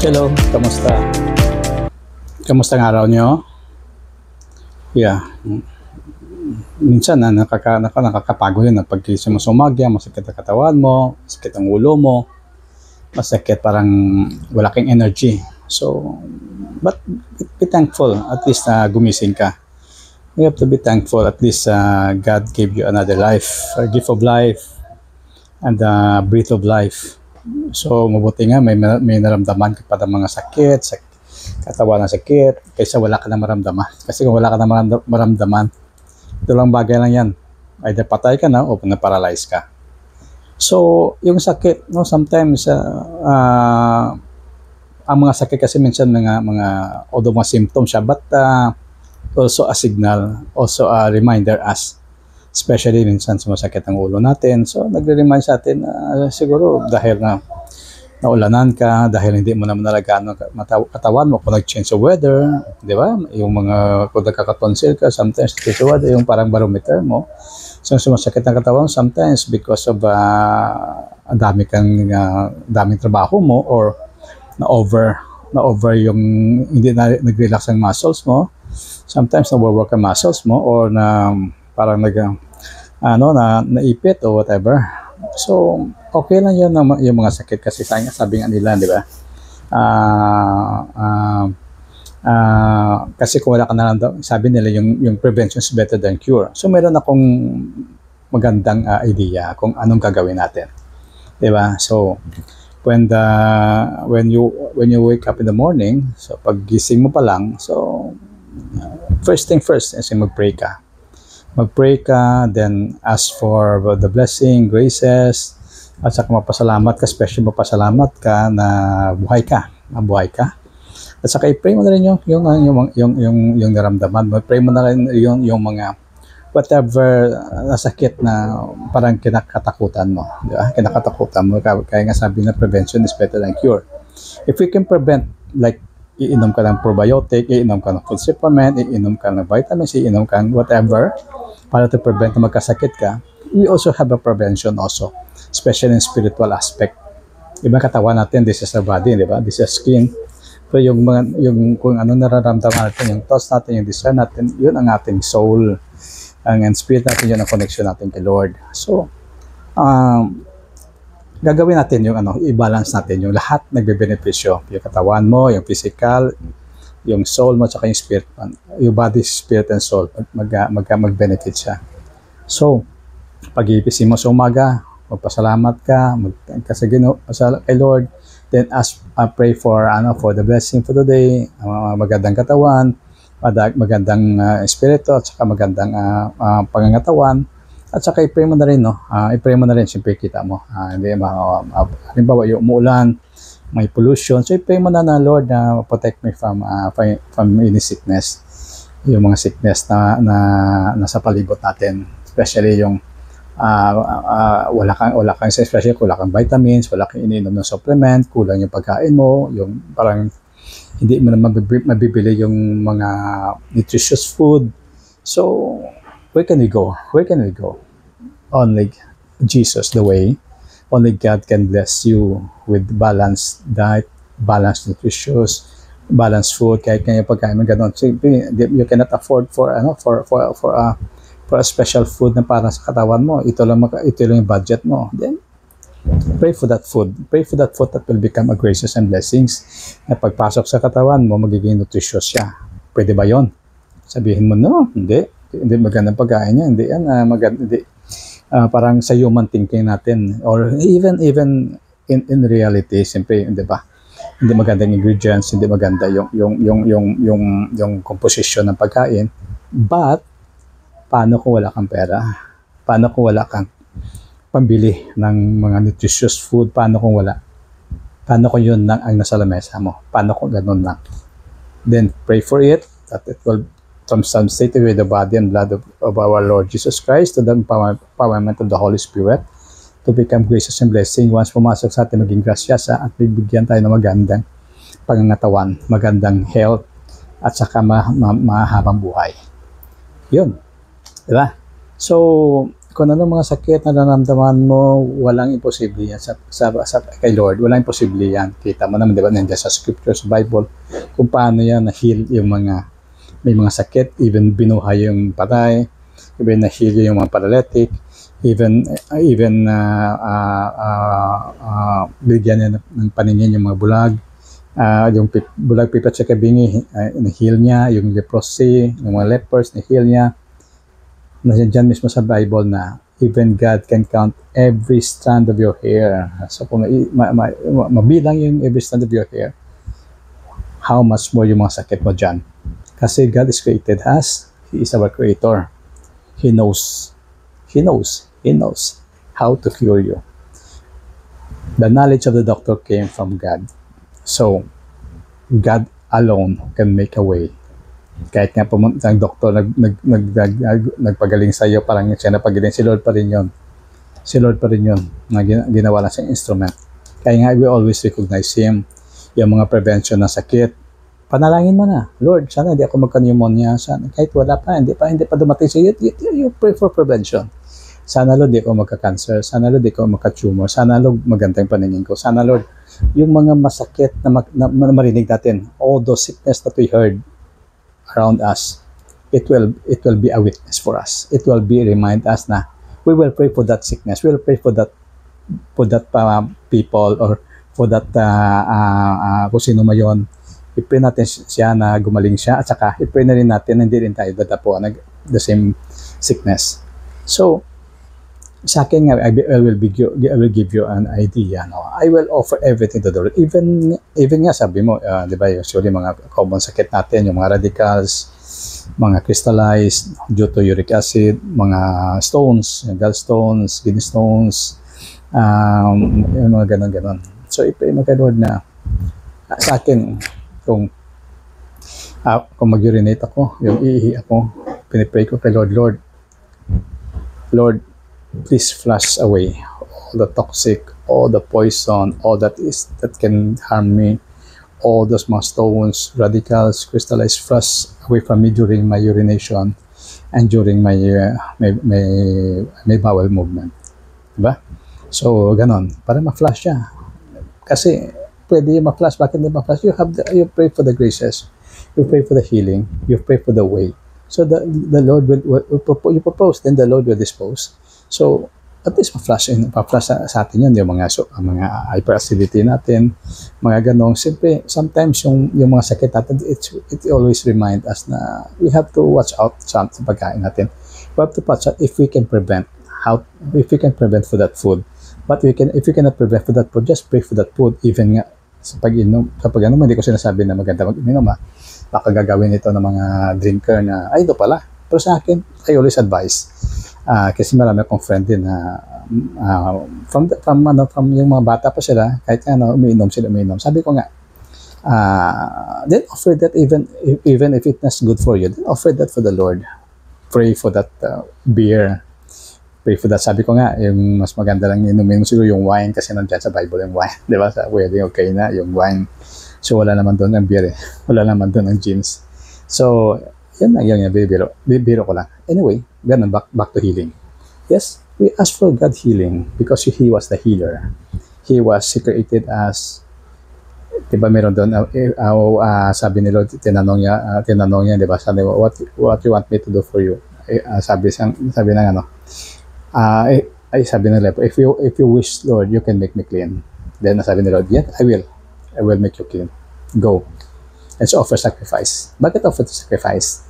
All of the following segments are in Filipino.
Hello, kamusta? Kamusta ang araw nyo? Yeah. Minsan nakakapagod yun. Pag-gising mo sa umaga, masakit ang katawan mo, masakit ang ulo mo, masakit, parang wala kang energy. So, but be thankful, at least gumising ka. You have to be thankful, at least God gave you another life, a gift of life, and a breath of life. So, mabuti nga, may naramdaman ka pa ng mga sakit, katawan na sakit, kaysa wala ka na maramdaman. Kasi kung wala ka na maramdaman, ito lang bagay lang yan. Either patay ka na o na-paralyze ka. So, yung sakit, no, sometimes, ang mga sakit kasi minsan although mga symptoms siya, but also a signal, also a reminder us. Especially minsan sumasakit ang ulo natin. So, nagre-remind sa atin, siguro dahil naulanan ka, dahil hindi mo naman nalagaan ang katawan mo, kung nag-change the weather, di ba? Yung kung nagkakatonsil ka, sometimes change the weather, yung parang barometer mo. So, sumasakit ang katawan, sometimes because of daming trabaho mo, or na-over yung hindi na nag-relax ang muscles mo. Sometimes na-work ang muscles mo, or parang naipit o whatever. So, okay lang yun yung mga sakit kasi sabi nga nila, di ba? Kasi kung wala ka na lang, sabi nila yung prevention is better than cure. So, meron akong magandang idea kung anong gagawin natin. Di ba? So, when you wake up in the morning, so paggising mo pa lang, so first thing first, is mag-pray ka. Mag-pray ka, then ask for the blessing, graces, at saka mapasalamat ka, especially mapasalamat ka na mabuhay ka. At saka i-pray mo na rin yung naramdaman mo. Pray mo na rin yung mga whatever nasakit na parang kinakatakutan mo. Diba? Kinakatakutan mo. Kaya nga sabi na prevention is better than cure. If we can prevent, like iinom ka ng probiotic, iinom ka ng food supplement, iinom ka ng vitamins, iinom ka ng whatever, para to prevent na magkasakit ka, we also have a prevention also, especially in spiritual aspect. Iba katawan natin, this is our body, di ba? This is skin. So yung kung ano nararamdaman natin, yung thoughts natin, yung desire natin, yun ang ating soul. Ang spirit natin, yun ang connection natin kay Lord. So, gagawin natin yung i-balance natin yung lahat nagbe-benepisyo. Yung katawan mo, yung physical, yung soul mo, tsaka yung spirit, yung body, spirit, and soul, mag-benefit siya. So, pag-iipisin mo sa umaga, magpasalamat ka, kay Lord, then pray for the blessing for the day, magandang katawan, magandang espiritu, at saka magandang pangangatawan, at saka i-pray mo na rin, i-pray mo na rin, siyempre kita mo, halimbawa yung umuulan, may pollution, so i-pray mo na Lord, protect me from any sickness, yung mga sickness na nasa palibot natin, especially yung wala kang especially wala kang vitamins, wala kang iniinom ng supplement, kulang yung pagkain mo, yung parang hindi mo na mabibili yung mga nutritious food. So where can we go? Only Jesus the way. Only God can bless you with balanced diet, balanced nutritious, balanced food. Kahit kanya pagkain mo gano'n, so, you cannot afford for a special food na para sa katawan mo. Ito lang yung budget mo. Then pray for that food. Pray for that food that will become a gracious and blessings. Na pagpasok sa katawan mo, magiging nutritious siya. Pwede ba yon? Sabihin mo, no, hindi magandang pagkain niya. Hindi yan, hindi. Parang sa human thinking natin, or even in reality, siyempre, di ba? Hindi magandang ingredients, hindi maganda yung composition ng pagkain. But paano kung wala kang pera? Paano kung wala kang pambili ng mga nutritious food? Paano kung yun lang ang nasa lamesa mo? Paano kung ganun lang? Then pray for it, that it will substate with the body and blood of our Lord Jesus Christ, to the empowerment of the Holy Spirit, to become gracious and blessing. Once pumasok sa atin, maging grasyasa at bibigyan tayo ng magandang pangangatawan, magandang health, at saka mahabang buhay. Yun. Diba? So, Kung ano mga sakit na nararamdaman mo, walang imposible yan kay Lord. Walang imposible yan. Kita mo naman, di ba, nandiyan sa scripture, sa Bible, kung paano yan na-heal yung may mga sakit, even binuhay yung patay, even na-heal yung mga paralytic, even bigyan niya ng paningin yung mga bulag, yung bulag pipet sa kabingi, na-heal niya, yung leprosy, yung mga lepers, na-heal niya. Nandiyan mismo sa Bible na even God can count every strand of your hair. So kung mabilang yung every strand of your hair, how much more yung mga sakit mo dyan? Kasi God is created us. He is our creator. He knows how to cure you. The knowledge of the doctor came from God. So God alone can make a way. Kahit nga pumunta ang doktor, nagpagaling sa iyo, parang siya napagaling, si Lord pa rin yun. Si Lord pa rin yun, na ginawa lang siyang instrument. Kaya nga, we always recognize Him. Yung mga prevention ng sakit, panalangin mo na, Lord, sana hindi ako magka-pneumonia, sana, kahit wala pa, hindi pa dumating sa iyo, you pray for prevention. Sana, Lord, di ako magka-cancer, sana, Lord, di ako magka-tumor, sana, Lord, maganda yung paningin ko, sana, Lord, yung mga masakit na marinig natin, all those sickness that we heard around us, it will be a witness for us. It will be remind us na we will pray for that sickness. We will pray for that people, or for that kung sino man yun. I-pray natin siya na gumaling siya, at saka i-pray na rin natin na hindi rin tayo dadapo ng the same sickness. So sa akin nga, I will give you an idea. No? I will offer everything to the Lord. Even nga, sabi mo, di ba, usually mga common sakit natin, yung mga radicals, mga crystallized due to uric acid, mga stones, gallstones, kidney stones, yung mga ganon. So, i-pray mo kay Lord na sa akin, kung mag-urinate ako, yung iihi ako, pinipray ko kay Lord, please flush away all the toxic, all the poison, all that can harm me, all those mga stones, radicals, crystallized, flush away from me during my urination and during my bowel movement. Diba? So, ganon. Para ma-flush siya. Kasi, pwede yung ma-flush. Bakit hindi ma-flush? You pray for the graces. You pray for the healing. You pray for the way. So, the Lord you propose, then the Lord will dispose. So, at least pa-flash sa atin yun, yung mga hyperacidity natin, mga ganong. Siyempre, sometimes yung mga sakit natin, it always remind us na we have to watch out sa pagkain natin. We have to watch out if we can prevent for that food. But if you cannot prevent for that food, just pray for that food. Even nga, sa pag-inom, hindi ko sinasabi na maganda mag-inom, baka gagawin ito ng mga drinker na, ay, ito pala. Pero sa akin, I always advise. Kasi marami akong friend din na from yung mga bata pa sila, kahit umiinom. Sabi ko nga, then offer that even if it's not good for you, then offer that for the Lord. Pray for that beer. Pray for that. Sabi ko nga, yung mas maganda lang inumin mo siguro yung wine, kasi nandiyan sa Bible yung wine. Di ba? Sa wedding, okay na yung wine. So wala naman doon ng beer eh. Wala naman doon ng gins. So, yan lang yung biro ko lang. Anyway, ganun, back to healing. Yes, we ask for God healing because He was the healer. He created us. Diba meron doon, sabi ni Lord, tinanong niya, diba, sabi, what you want me to do for you? Sabi ng sabi ng leper, if you wish, Lord, you can make me clean. Then sabi ni Lord, yeah, I will make you clean. Go. And so offer sacrifice. Bakit offer to sacrifice?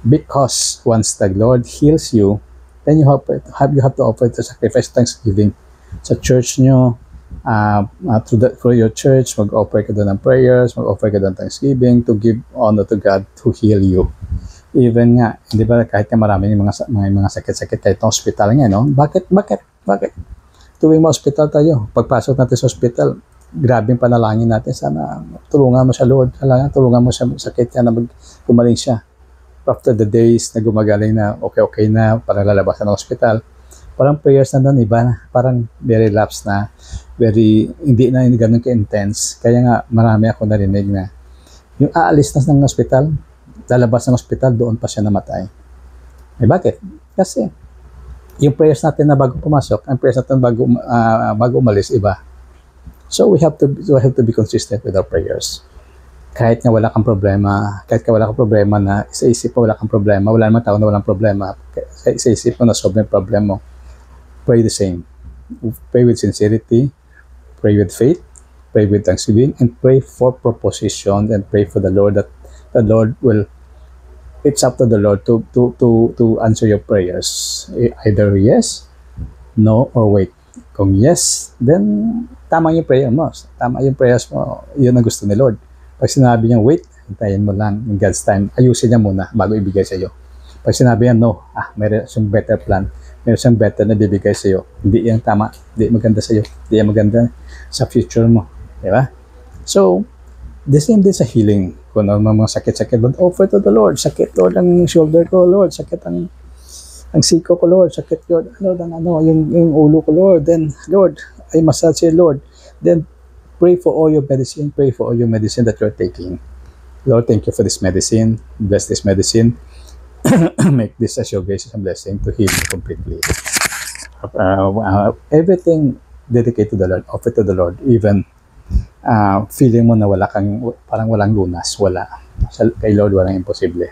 Because once the Lord heals you, then you have to offer to sacrifice thanksgiving sa church nyo, through your church, mag-offer ka doon ng prayers, mag-offer ka doon ng thanksgiving to give honor to God to heal you. Even nga, hindi ba, kahit na maraming mga sakit-sakit kahit na hospital nga, no? Bakit? Tuwing ma-hospital tayo, pagpasok natin sa hospital, grabing panalangin natin, sana tulungan mo siya, Lord, tulungan mo siya, sakit niya na gumaling siya. After the days na gumagaling na, okay na, para lalabas ng hospital, parang prayers na doon, iba na, parang very lapsed na, hindi na ganun ka-intense. Kaya nga, marami ako narinig na, yung aalis na ng hospital, lalabas ng hospital, doon pa siya namatay. Bakit? Kasi, Yung prayers natin na bago pumasok, ang prayers natin bago umalis, iba. So we have to be consistent with our prayers. Kahit nga wala kang problema, na sa isip mo wala kang problema, wala namang tao na walang problema, sa isip mo na solve yung problem mo, pray the same. Pray with sincerity, pray with faith, pray with thanksgiving, and pray for proposition, and pray for the Lord that the Lord will, it's up to the Lord to answer your prayers. Either yes, no, or wait. Kung yes, then tama yung prayer mo. Tama yung prayers mo. Yun ang gusto ni Lord. Pag sinabi niya wait, hintayin mo lang in God's time. Ayusin niya muna bago ibigay sa iyo. Pag sinabi niya no, mayroon siyang better plan. Mayroon siyang better na bibigay sa iyo. Hindi yan tama. Hindi maganda sa iyo. Hindi yan maganda sa future mo. Di ba? So, the same din sa healing. Kung ano mga sakit-sakit, but offer to the Lord. Sakit, Lord, ang shoulder ko, Lord. Sakit ang siko ko, Lord. Sakit, Lord. Yung ulo ko, Lord. Then, Lord, I massage you, Lord. Then, pray for all your medicine. Pray for all your medicine that you're taking. Lord, thank you for this medicine. Bless this medicine. Make this as your grace and blessing to heal you completely. Everything dedicated to the Lord. Offer to the Lord. Even feeling mo na parang walang lunas. Wala. Kay Lord, walang imposible.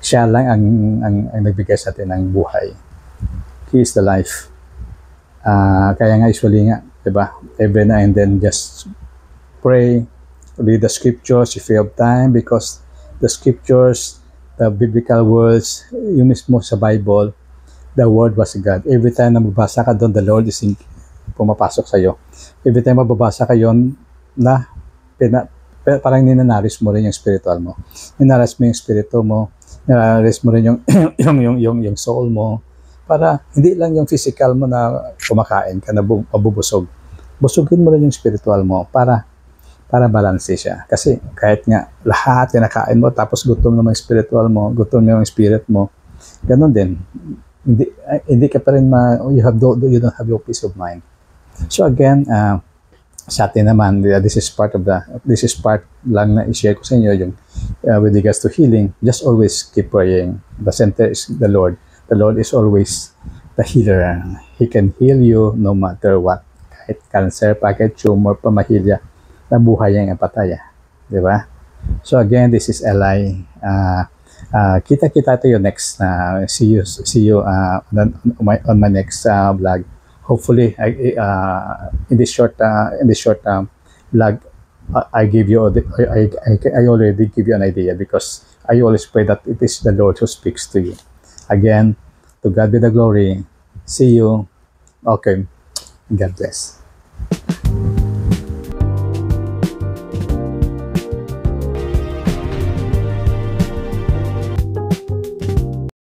Siya lang ang nagbigay sa atin ng buhay. He is the life. Kaya nga usually nga, diba? Every now and then just pray, read the scriptures if you have time, because the scriptures, the biblical words, yung mismo sa Bible, the word was God. Every time na magbasa ka doon, the Lord is pumapasok sa iyo. Every time mababasa ka yon, parang ninanaris mo rin yung spiritual mo. Ninanaris mo yung spirito mo, ninanaris mo rin yung soul mo, para hindi lang yung physical mo na kumakain ka na mabubusog. Busugin mo rin yung spiritual mo para balanse siya. Kasi kahit nga lahat kinakain mo tapos gutom naman yung spiritual mo, gutom yung spirit mo, ganun din. Hindi ka pa rin you don't have your peace of mind. So again, sa atin naman, this is part lang na i-share ko sa inyo yung with regards to healing. Just always keep praying. The center is the Lord. The Lord is always the healer. He can heal you no matter what. Kahit cancer, kahit tumor, pamahilya, nabuhay ang pataya. Diba? So again, this is Eli. Kita-kita tayo next. See you on my next vlog. Hopefully, in this short vlog, I already give you an idea, because I always pray that it is the Lord who speaks to you. Again, to God be the glory. See you. Okay. God bless.